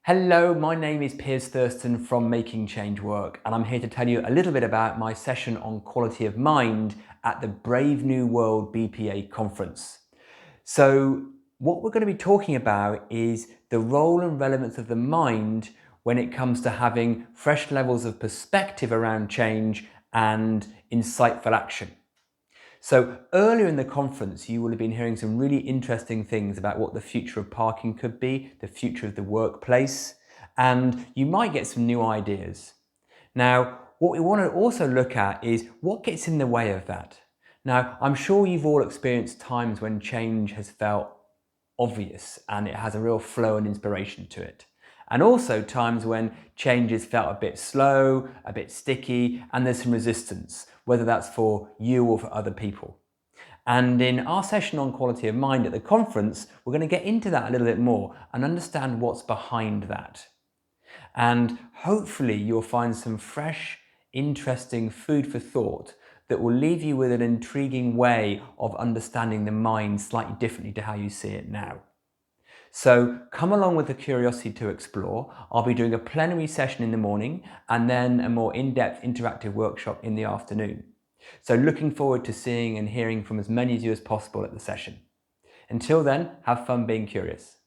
Hello, my name is Piers Thurston from Making Change Work, and I'm here to tell you a little bit about my session on quality of mind at the Brave New World BPA Conference. So what we're going to be talking about is the role and relevance of the mind when it comes to having fresh levels of perspective around change and insightful action. So earlier in the conference, you will have been hearing some really interesting things about what the future of parking could be, the future of the workplace, and you might get some new ideas. Now, what we want to also look at is what gets in the way of that. Now, I'm sure you've all experienced times when change has felt obvious and it has a real flow and inspiration to it. And also times when change has felt a bit slow, a bit sticky, and there's some resistance, whether that's for you or for other people. And in our session on quality of mind at the conference, we're going to get into that a little bit more and understand what's behind that. And hopefully you'll find some fresh, interesting food for thought that will leave you with an intriguing way of understanding the mind slightly differently to how you see it now. So come along with the curiosity to explore. I'll be doing a plenary session in the morning and then a more in-depth interactive workshop in the afternoon. So looking forward to seeing and hearing from as many of you as possible at the session. Until then, have fun being curious.